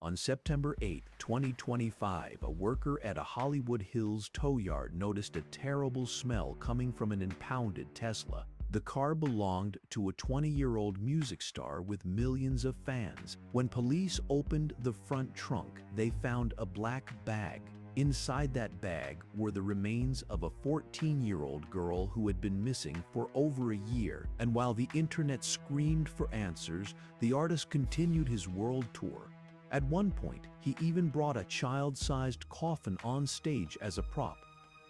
On September 8, 2025, a worker at a Hollywood Hills tow yard noticed a terrible smell coming from an impounded Tesla. The car belonged to a 20-year-old music star with millions of fans. When police opened the front trunk, they found a black bag. Inside that bag were the remains of a 14-year-old girl who had been missing for over a year. And while the internet screamed for answers, the artist continued his world tour. At one point, he even brought a child-sized coffin on stage as a prop.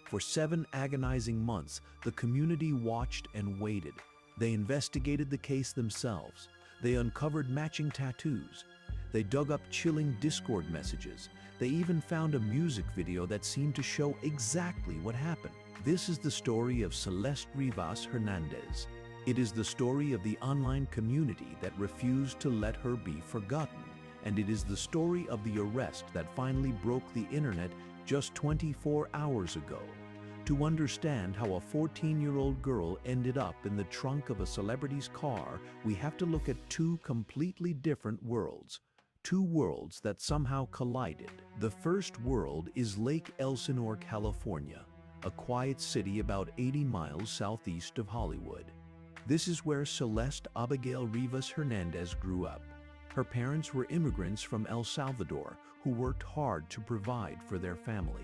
For 7 agonizing months, the community watched and waited. They investigated the case themselves. They uncovered matching tattoos. They dug up chilling Discord messages. They even found a music video that seemed to show exactly what happened. This is the story of Celeste Rivas Hernandez. It is the story of the online community that refused to let her be forgotten. And it is the story of the arrest that finally broke the internet just 24 hours ago. To understand how a 14-year-old girl ended up in the trunk of a celebrity's car, we have to look at 2 completely different worlds. 2 worlds that somehow collided. The first world is Lake Elsinore, California, a quiet city about 80 miles southeast of Hollywood. This is where Celeste Abigail Rivas Hernandez grew up. Her parents were immigrants from El Salvador who worked hard to provide for their family.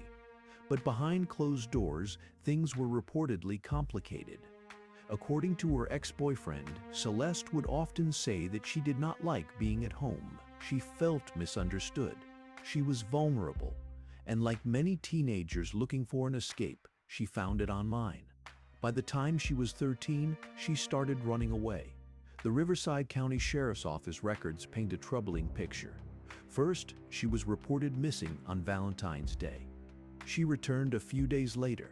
But behind closed doors, things were reportedly complicated. According to her ex-boyfriend, Celeste would often say that she did not like being at home. She felt misunderstood. She was vulnerable. And like many teenagers looking for an escape, she found it online. By the time she was 13, she started running away. The Riverside County Sheriff's Office records paint a troubling picture. First, she was reported missing on Valentine's Day. She returned a few days later.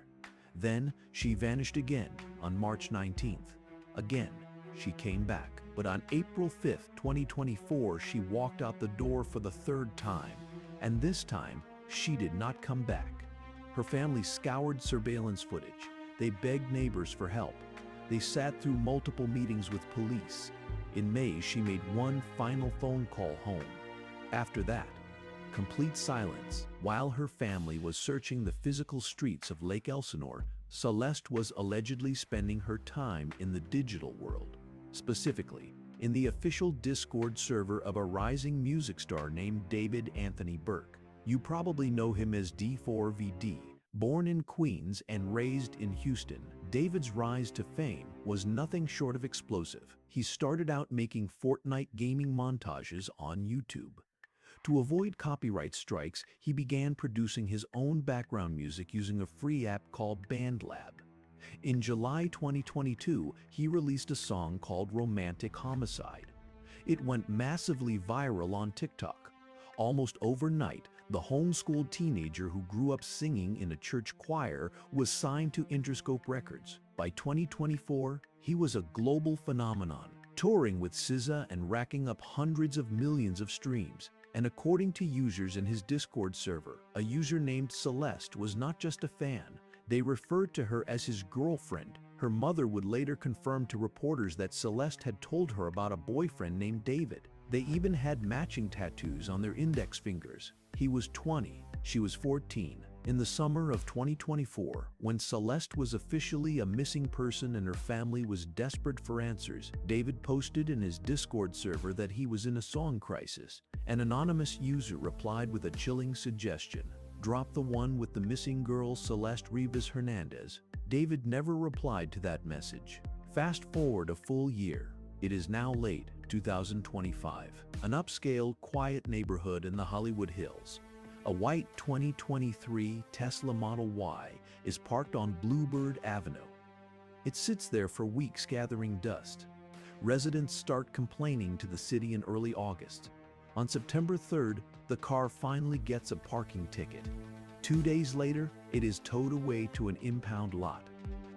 Then, she vanished again on March 19th. Again, she came back. But on April 5th, 2024, she walked out the door for the 3rd time. And this time, she did not come back. Her family scoured surveillance footage. They begged neighbors for help. They sat through multiple meetings with police. In May, she made one final phone call home. After that, complete silence. While her family was searching the physical streets of Lake Elsinore, Celeste was allegedly spending her time in the digital world, specifically in the official Discord server of a rising music star named David Anthony Burke. You probably know him as D4vd. Born in Queens and raised in Houston, David's rise to fame was nothing short of explosive. He started out making Fortnite gaming montages on YouTube. To avoid copyright strikes, he began producing his own background music using a free app called BandLab. In July 2022, he released a song called Romantic Homicide. It went massively viral on TikTok. Almost overnight, the homeschooled teenager who grew up singing in a church choir was signed to Interscope Records. By 2024, he was a global phenomenon, touring with SZA and racking up hundreds of millions of streams. And according to users in his Discord server, a user named Celeste was not just a fan. They referred to her as his girlfriend. Her mother would later confirm to reporters that Celeste had told her about a boyfriend named David. They even had matching tattoos on their index fingers. He was 20, she was 14. In the summer of 2024, when Celeste was officially a missing person and her family was desperate for answers, David posted in his Discord server that he was in a song crisis. An anonymous user replied with a chilling suggestion: drop the one with the missing girl Celeste Rivas Hernandez. David never replied to that message. Fast forward a full year. It is now late 2025. An upscale, quiet neighborhood in the Hollywood Hills. A white 2023 Tesla Model Y is parked on Bluebird Avenue. It sits there for weeks gathering dust. Residents start complaining to the city in early August. On September 3rd, the car finally gets a parking ticket. 2 days later, it is towed away to an impound lot.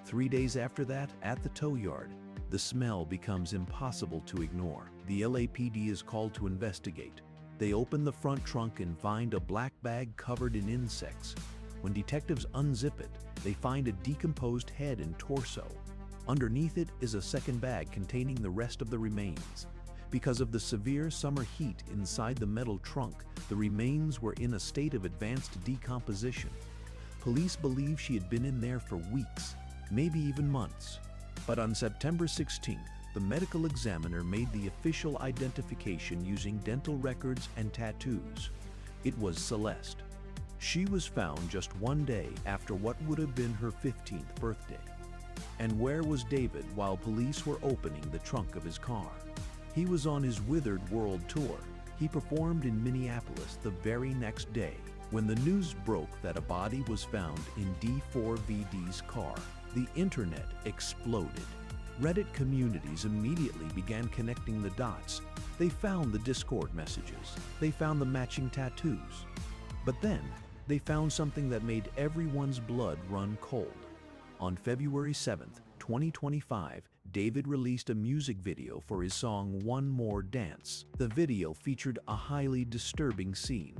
3 days after that, at the tow yard, the smell becomes impossible to ignore. The LAPD is called to investigate. They open the front trunk and find a black bag covered in insects. When detectives unzip it, they find a decomposed head and torso. Underneath it is a second bag containing the rest of the remains. Because of the severe summer heat inside the metal trunk, the remains were in a state of advanced decomposition. Police believe she had been in there for weeks, maybe even months. But on September 16th, the medical examiner made the official identification using dental records and tattoos. It was Celeste. She was found just one day after what would have been her 15th birthday. And where was David while police were opening the trunk of his car? He was on his Withered World tour. He performed in Minneapolis the very next day. When the news broke that a body was found in D4vd's car, the internet exploded. Reddit communities immediately began connecting the dots. They found the Discord messages. They found the matching tattoos. But then, they found something that made everyone's blood run cold. On February 7th, 2025, David released a music video for his song One More Dance. The video featured a highly disturbing scene.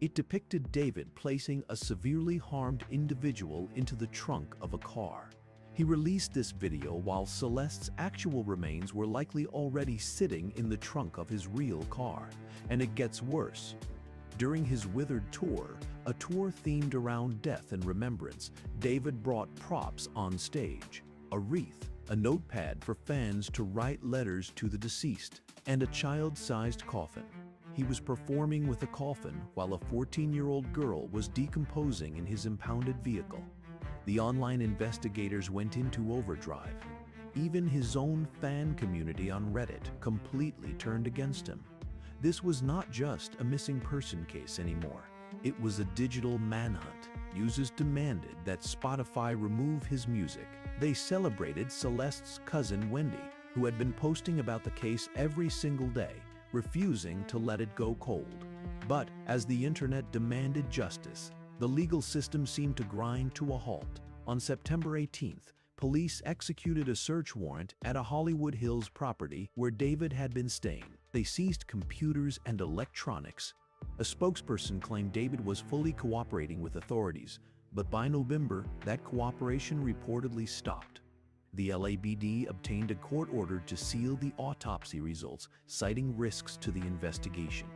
It depicted David placing a severely harmed individual into the trunk of a car. He released this video while Celeste's actual remains were likely already sitting in the trunk of his real car. And it gets worse. During his Withered tour, a tour themed around death and remembrance, David brought props on stage: a wreath, a notepad for fans to write letters to the deceased, and a child-sized coffin. He was performing with a coffin while a 14-year-old girl was decomposing in his impounded vehicle. The online investigators went into overdrive. Even his own fan community on Reddit completely turned against him. This was not just a missing person case anymore. It was a digital manhunt. Users demanded that Spotify remove his music. They celebrated Celeste's cousin Wendy, who had been posting about the case every single day, refusing to let it go cold. But as the internet demanded justice, the legal system seemed to grind to a halt. On September 18th, police executed a search warrant at a Hollywood Hills property where David had been staying. They seized computers and electronics. A spokesperson claimed David was fully cooperating with authorities, but by November, that cooperation reportedly stopped. The LAPD obtained a court order to seal the autopsy results, citing risks to the investigation.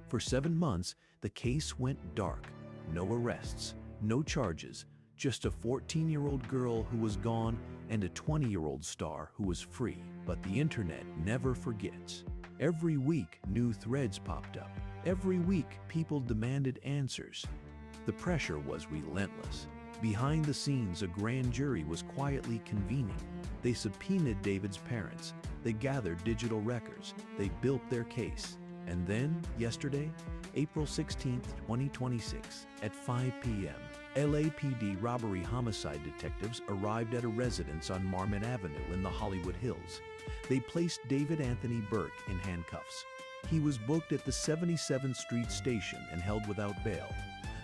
For 7 months, the case went dark. No arrests, no charges, just a 14-year-old girl who was gone and a 20-year-old star who was free. But the internet never forgets. Every week, new threads popped up. Every week, people demanded answers. The pressure was relentless. Behind the scenes, a grand jury was quietly convening. They subpoenaed David's parents. They gathered digital records. They built their case. And then, yesterday, April 16, 2026, at 5 p.m., LAPD robbery homicide detectives arrived at a residence on Marmon Avenue in the Hollywood Hills. They placed David Anthony Burke in handcuffs. He was booked at the 77th Street station and held without bail.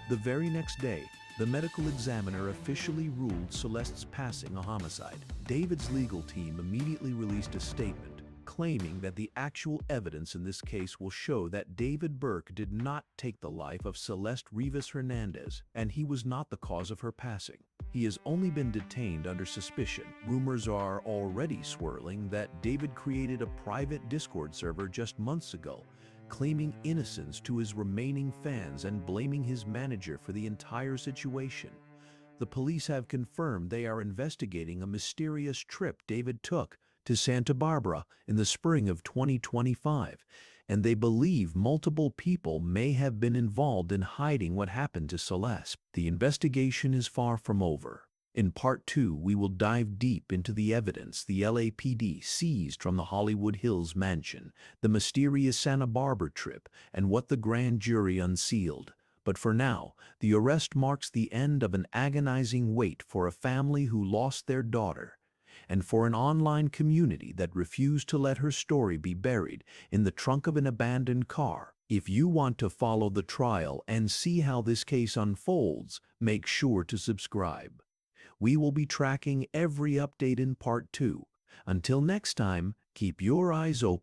The very next day, the medical examiner officially ruled Celeste's passing a homicide. David's legal team immediately released a statement claiming that the actual evidence in this case will show that David Burke did not take the life of Celeste Rivas Hernandez, and he was not the cause of her passing. He has only been detained under suspicion. Rumors are already swirling that David created a private Discord server just months ago, claiming innocence to his remaining fans and blaming his manager for the entire situation. The police have confirmed they are investigating a mysterious trip David took to Santa Barbara in the spring of 2025, and they believe multiple people may have been involved in hiding what happened to Celeste. The investigation is far from over. In Part 2, we will dive deep into the evidence the LAPD seized from the Hollywood Hills mansion, the mysterious Santa Barbara trip, and what the grand jury unsealed. But for now, the arrest marks the end of an agonizing wait for a family who lost their daughter, and for an online community that refused to let her story be buried in the trunk of an abandoned car. If you want to follow the trial and see how this case unfolds, make sure to subscribe. We will be tracking every update in Part 2. Until next time, keep your eyes open.